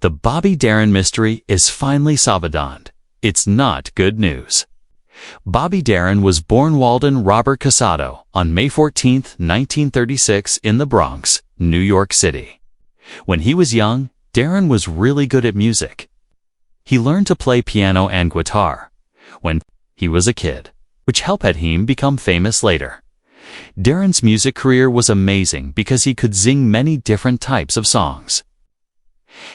The Bobby Darin mystery is finally sabadoned. It's not good news. Bobby Darin was born Walden Robert Casado on May 14, 1936 in the Bronx, New York City. When he was young, Darin was really good at music. He learned to play piano and guitar when he was a kid, which helped him become famous later. Darin's music career was amazing because he could sing many different types of songs.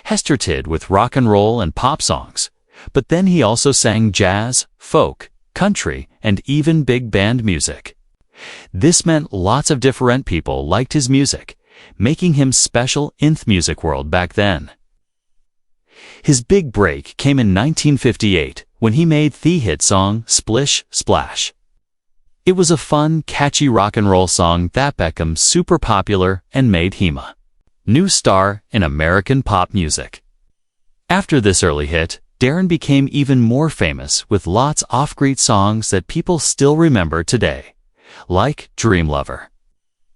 He started with rock and roll and pop songs, but then he also sang jazz, folk, country, and even big band music. This meant lots of different people liked his music, making him special in the music world back then. His big break came in 1958 when he made the hit song Splish Splash. It was a fun, catchy rock and roll song that became super popular and made him a new star in American pop music. After this early hit, Darin became even more famous with lots of great songs that people still remember today, like Dream Lover,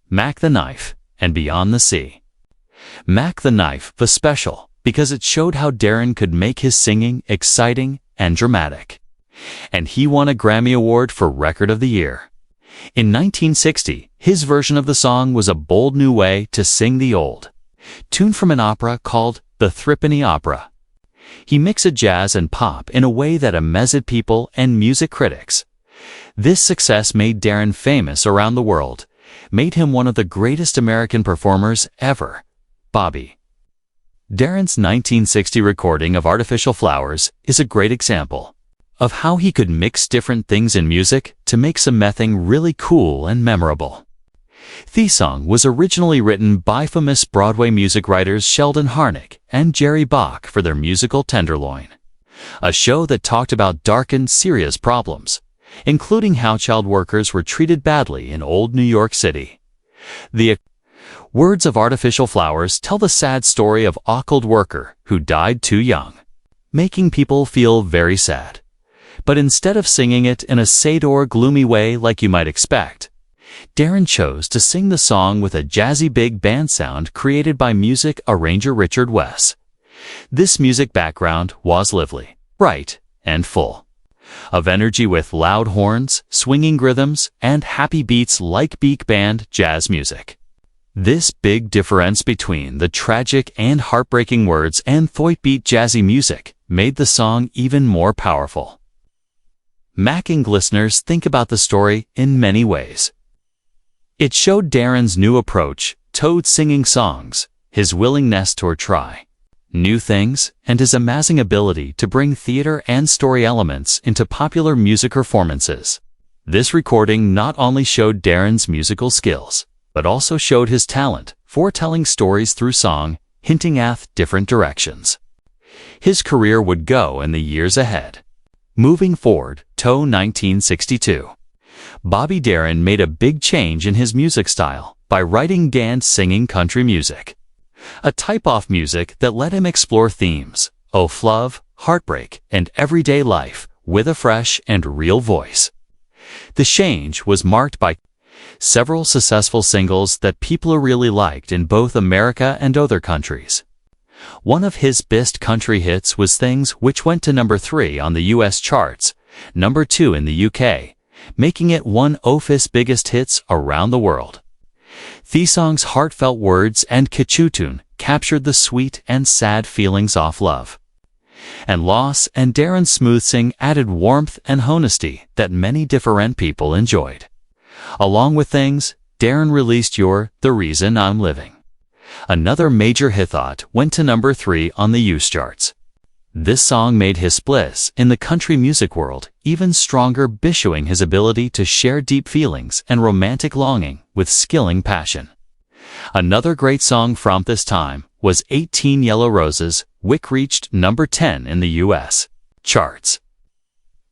Mack the Knife, and Beyond the Sea. Mack the Knife was special because it showed how Darin could make his singing exciting and dramatic. And he won a Grammy Award for Record of the Year. In 1960, his version of the song was a bold new way to sing the old tune from an opera called the Threepenny Opera. He mixed jazz and pop in a way that amazed people and music critics. This success made Darin famous around the world, made him one of the greatest American performers ever. Bobby Darin's 1960 recording of Artificial Flowers is a great example of how he could mix different things in music to make something really cool and memorable. The song was originally written by famous Broadway music writers Sheldon Harnick and Jerry Bach for their musical Tenderloin, a show that talked about dark and serious problems, including how child workers were treated badly in old New York City. The words of Artificial Flowers tell the sad story of a cold worker who died too young, making people feel very sad. But instead of singing it in a sad or gloomy way like you might expect, Darin chose to sing the song with a jazzy big band sound created by music arranger Richard Wess. This music background was lively, bright, and full of energy with loud horns, swinging rhythms, and happy beats like big band jazz music. This big difference between the tragic and heartbreaking words and beat jazzy music made the song even more powerful. Making listeners think about the story in many ways. It showed Darin's new approach toward singing songs, his willingness to try new things, and his amazing ability to bring theater and story elements into popular music performances. This recording not only showed Darin's musical skills, but also showed his talent for telling stories through song, hinting at different directions his career would go in the years ahead. Moving forward to 1962, Bobby Darin made a big change in his music style by writing and singing country music, a type of music that let him explore themes of love, heartbreak, and everyday life with a fresh and real voice. The change was marked by several successful singles that people really liked in both America and other countries. One of his best country hits was Things, which went to number 3 on the US charts, number 2 in the UK, making it one of his biggest hits around the world. The song's heartfelt words and catchy tune captured the sweet and sad feelings of love and loss, and Darin's smooth sing added warmth and honesty that many different people enjoyed. Along with Things, Darin released The Reason I'm Living. Another major hit that went to number 3 on the US charts. This song made his place in the country music world even stronger, showing his ability to share deep feelings and romantic longing with skilling passion. Another great song from this time was 18 Yellow Roses, which reached number 10 in the US charts.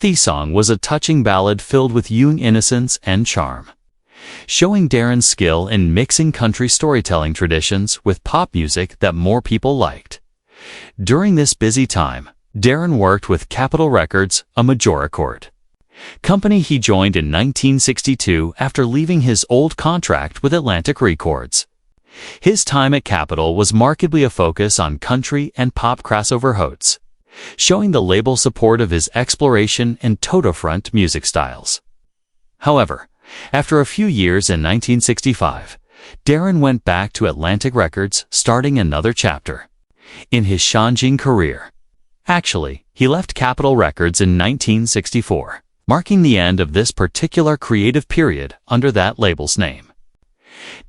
The song was a touching ballad filled with young innocence and charm, showing Darin's skill in mixing country storytelling traditions with pop music that more people liked. During this busy time, Darin worked with Capitol Records, a major record company he joined in 1962 after leaving his old contract with Atlantic Records. His time at Capitol was markedly a focus on country and pop crossover hits, showing the label's support of his exploration and toe-to-front music styles. However, after a few years in 1965, Darin went back to Atlantic Records, starting another chapter in his changing career. Actually, he left Capitol Records in 1964, marking the end of this particular creative period under that label's name.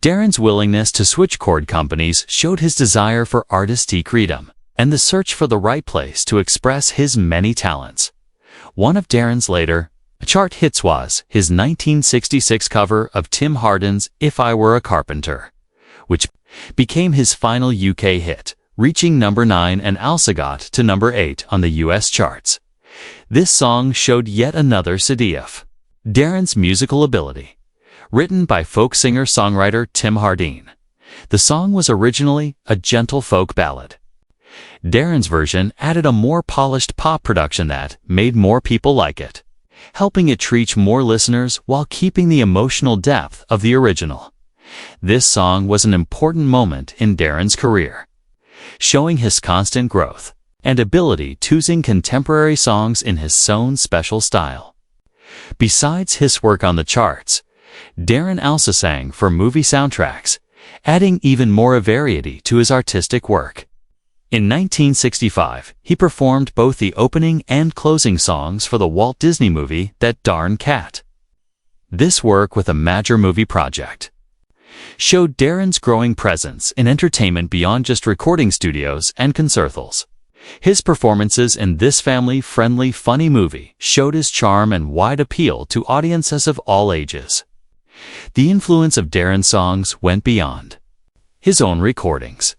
Darin's willingness to switch chord companies showed his desire for artistic freedom and the search for the right place to express his many talents. One of Darin's later chart hits was his 1966 cover of Tim Hardin's If I Were a Carpenter, which became his final UK hit, reaching number 9 and also got to number 8 on the US charts. This song showed yet another side of Darin's musical ability. Written by folk singer-songwriter Tim Hardin, the song was originally a gentle folk ballad. Darin's version added a more polished pop production that made more people like it, helping it reach more listeners while keeping the emotional depth of the original. This song was an important moment in Darin's career, showing his constant growth and ability to sing contemporary songs in his own special style. Besides his work on the charts, Darin also sang for movie soundtracks, adding even more variety to his artistic work. In 1965, he performed both the opening and closing songs for the Walt Disney movie That Darn Cat. This work with a major movie project showed Darin's growing presence in entertainment beyond just recording studios and concert halls. His performances in this family-friendly, funny movie showed his charm and wide appeal to audiences of all ages. The influence of Darin's songs went beyond his own recordings.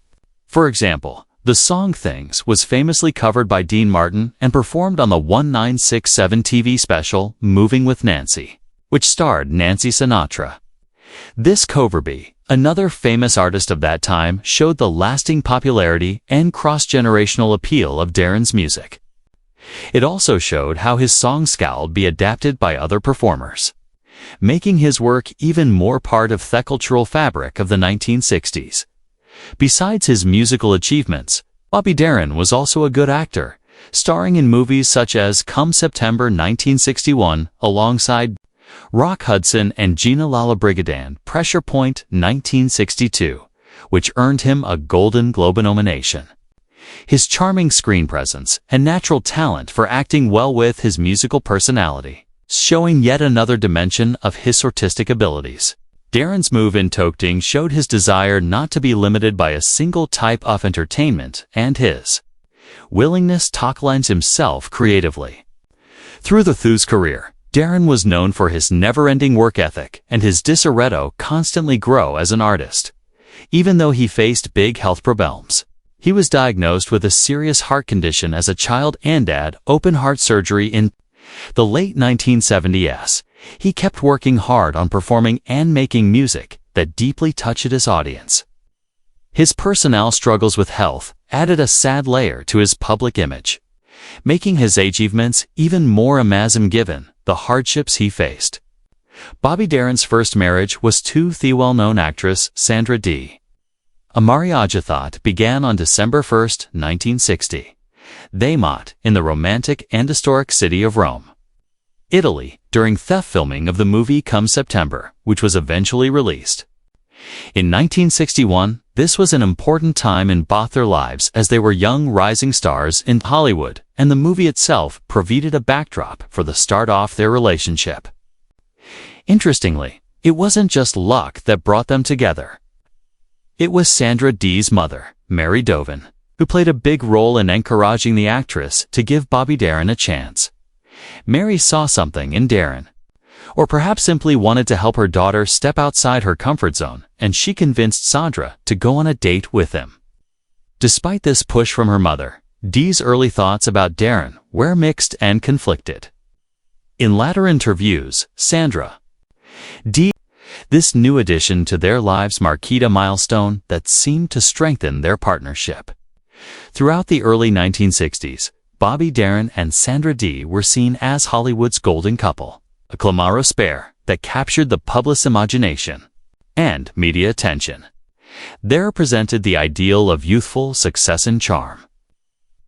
For example, the song Things was famously covered by Dean Martin and performed on the 1967 TV special Moving with Nancy, which starred Nancy Sinatra. This cover by another famous artist of that time showed the lasting popularity and cross-generational appeal of Darin's music. It also showed how his songs could be adapted by other performers, making his work even more part of the cultural fabric of the 1960s. Besides his musical achievements, Bobby Darin was also a good actor, starring in movies such as Come September 1961 alongside Rock Hudson and Gina Lollobrigida, Pressure Point 1962, which earned him a Golden Globe nomination. His charming screen presence and natural talent for acting well with his musical personality, showing yet another dimension of his artistic abilities. Darin's move in Tokting showed his desire not to be limited by a single type of entertainment and his willingness to challenge himself creatively. Through his career, Darin was known for his never-ending work ethic and his desire to constantly grow as an artist. Even though he faced big health problems, he was diagnosed with a serious heart condition as a child and had open heart surgery in the late 1970s. He kept working hard on performing and making music that deeply touched his audience. His personal struggles with health added a sad layer to his public image, making his achievements even more amazing given the hardships he faced. Bobby Darin's first marriage was to the well-known actress Sandra Dee. A marriage that began on December 1, 1960. They met in the romantic and historic city of Rome, Italy, during the filming of the movie Come September, which was eventually released. In 1961, this was an important time in both their lives as they were young rising stars in Hollywood, and the movie itself provided a backdrop for the start of their relationship. Interestingly, it wasn't just luck that brought them together. It was Sandra Dee's mother, Mary Dovin, who played a big role in encouraging the actress to give Bobby Darin a chance. Mary saw something in Darin, or perhaps simply wanted to help her daughter step outside her comfort zone, and she convinced Sandra to go on a date with him. Despite this push from her mother, Dee's early thoughts about Darin were mixed and conflicted. In later interviews, Sandra Dee, this new addition to their lives marked a milestone that seemed to strengthen their partnership. Throughout the early 1960s, Bobby Darin and Sandra Dee were seen as Hollywood's golden couple, a glamorous pair that captured the public's imagination and media attention. They represented the ideal of youthful success and charm.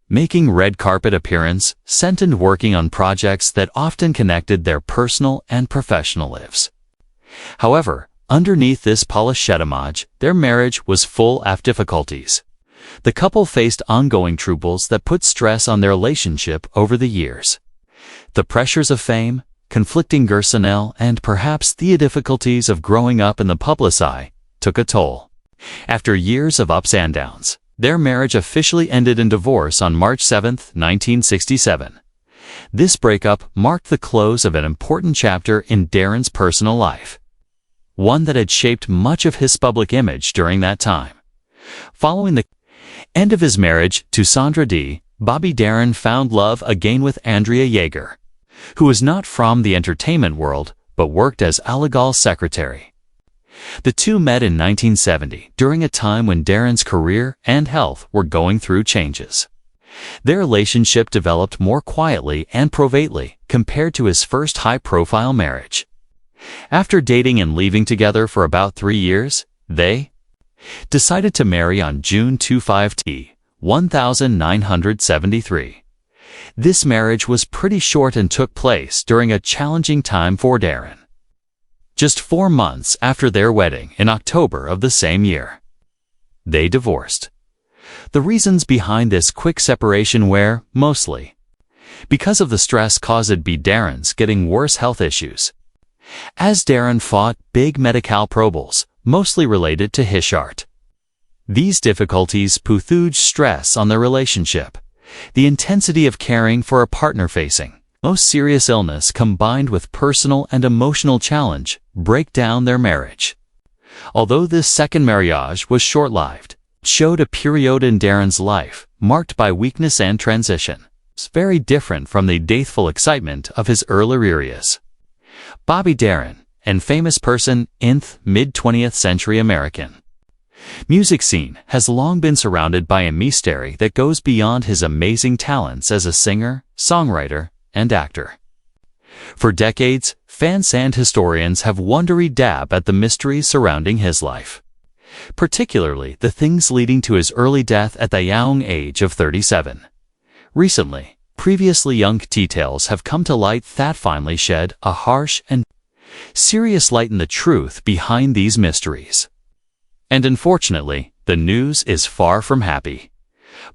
Making red carpet appearance, sent and working on projects that often connected their personal and professional lives. However, underneath this polished homage, their marriage was full of difficulties. The couple faced ongoing troubles that put stress on their relationship over the years. The pressures of fame, conflicting personnel, and perhaps the difficulties of growing up in the public eye took a toll. After years of ups and downs, their marriage officially ended in divorce on March 7, 1967. This breakup marked the close of an important chapter in Darin's personal life, one that had shaped much of his public image during that time. Following the end of his marriage to Sandra Dee, Bobby Darin found love again with Andrea Yeager, who was not from the entertainment world but worked as a legal secretary. The two met in 1970 during a time when Darin's career and health were going through changes. Their relationship developed more quietly and privately compared to his first high-profile marriage. After dating and living together for about 3 years, they decided to marry on June 25, 1973. This marriage was pretty short and took place during a challenging time for Darin. Just 4 months after their wedding in October of the same year, they divorced. The reasons behind this quick separation were, mostly, because of the stress caused by Darin's getting worse health issues, as Darin fought big medical troubles, mostly related to his heart. These difficulties put huge stress on their relationship. The intensity of caring for a partner facing most serious illness combined with personal and emotional challenge break down their marriage. Although this second marriage was short-lived, it showed a period in Darin's life marked by weakness and transition. It's very different from the faithful excitement of his earlier years. Bobby Darin, a famous person in the mid-20th century American music scene, has long been surrounded by a mystery that goes beyond his amazing talents as a singer, songwriter, and actor. For decades, fans and historians have wondered at the mysteries surrounding his life, particularly the things leading to his early death at the young age of 37. Recently, previously young details have come to light that finally shed a harsh and serious light on the truth behind these mysteries. And unfortunately, the news is far from happy.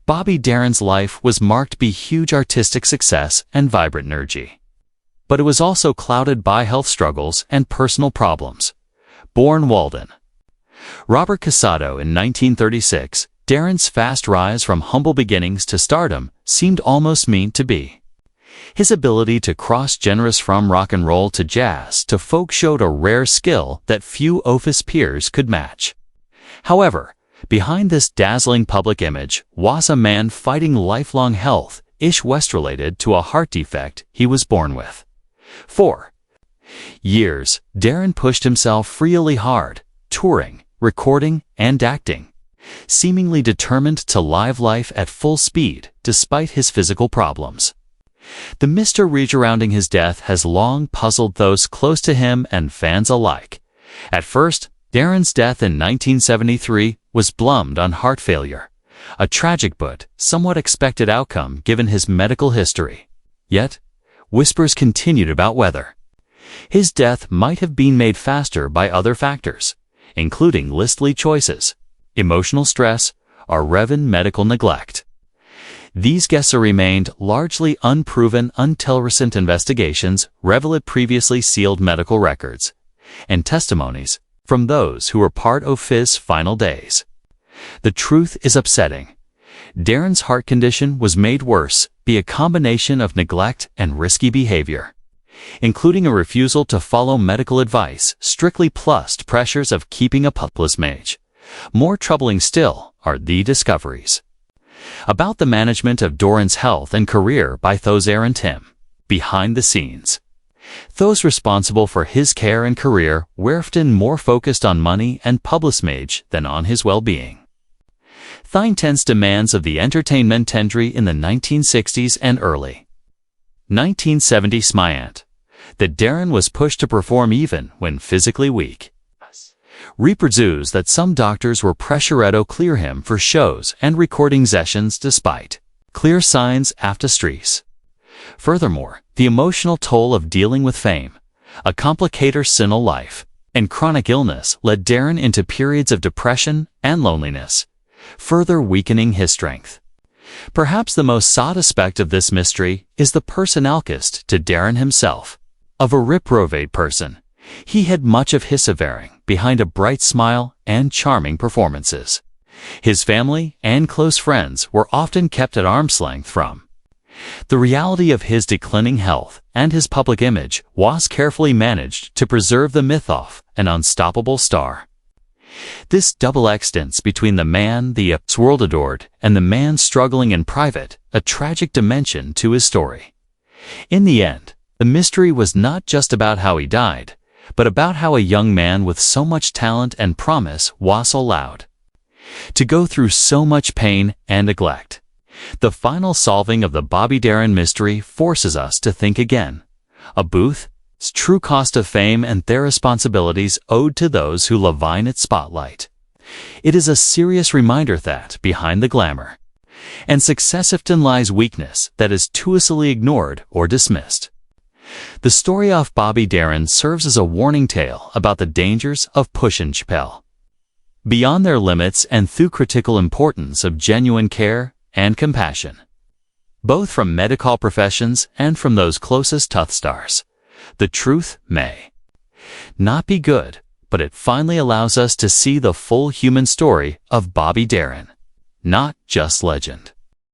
Bobby Darin's life was marked by huge artistic success and vibrant energy. But it was also clouded by health struggles and personal problems. Born Walden Robert Casado in 1936, Darin's fast rise from humble beginnings to stardom seemed almost meant to be. His ability to cross genres from rock and roll to jazz to folk showed a rare skill that few of his peers could match. However, behind this dazzling public image was a man fighting lifelong health issues related to a heart defect he was born with. For years, Darin pushed himself really hard, touring, recording, and acting, seemingly determined to live life at full speed despite his physical problems. The mystery surrounding his death has long puzzled those close to him and fans alike. At first, Darin's death in 1973 was blamed on heart failure, a tragic but somewhat expected outcome given his medical history. Yet, whispers continued about whether his death might have been made faster by other factors, including listly choices, emotional stress, or even medical neglect. These guesses remained largely unproven until recent investigations revealed previously sealed medical records and testimonies from those who were part of his final days. The truth is upsetting. Darin's heart condition was made worse by a combination of neglect and risky behavior, including a refusal to follow medical advice strictly plus pressures of keeping a public image. More troubling still are the discoveries about the management of Darin's health and career by those around him, behind the scenes. Those responsible for his care and career were often more focused on money and public image than on his well-being. The intense demands of the entertainment industry in the 1960s and early 1970s meant that Darin was pushed to perform even when physically weak. Reproduce that some doctors were pressuretto clear him for shows and recording sessions despite clear signs after stress. Furthermore, the emotional toll of dealing with fame, a complicated single life, and chronic illness led Darin into periods of depression and loneliness, further weakening his strength. Perhaps the most sought aspect of this mystery is the personalist to Darin himself. Of a reprobate person, he had much of his severing behind a bright smile and charming performances. His family and close friends were often kept at arm's length from. The reality of his declining health and his public image was carefully managed to preserve the myth of an unstoppable star. This double existence between the man the world adored and the man struggling in private, a tragic dimension to his story. In the end, the mystery was not just about how he died, but about how a young man with so much talent and promise was allowed to go through so much pain and neglect. The final solving of the Bobby Darin mystery forces us to think again. A Booth's true cost of fame and their responsibilities owed to those who love in its spotlight. It is a serious reminder that, behind the glamour and success often lies weakness that is too easily ignored or dismissed. The story of Bobby Darin serves as a warning tale about the dangers of pushing people beyond their limits and through critical importance of genuine care and compassion, both from medical professions and from those closest to stars. The truth may not be good, but it finally allows us to see the full human story of Bobby Darin, not just legend.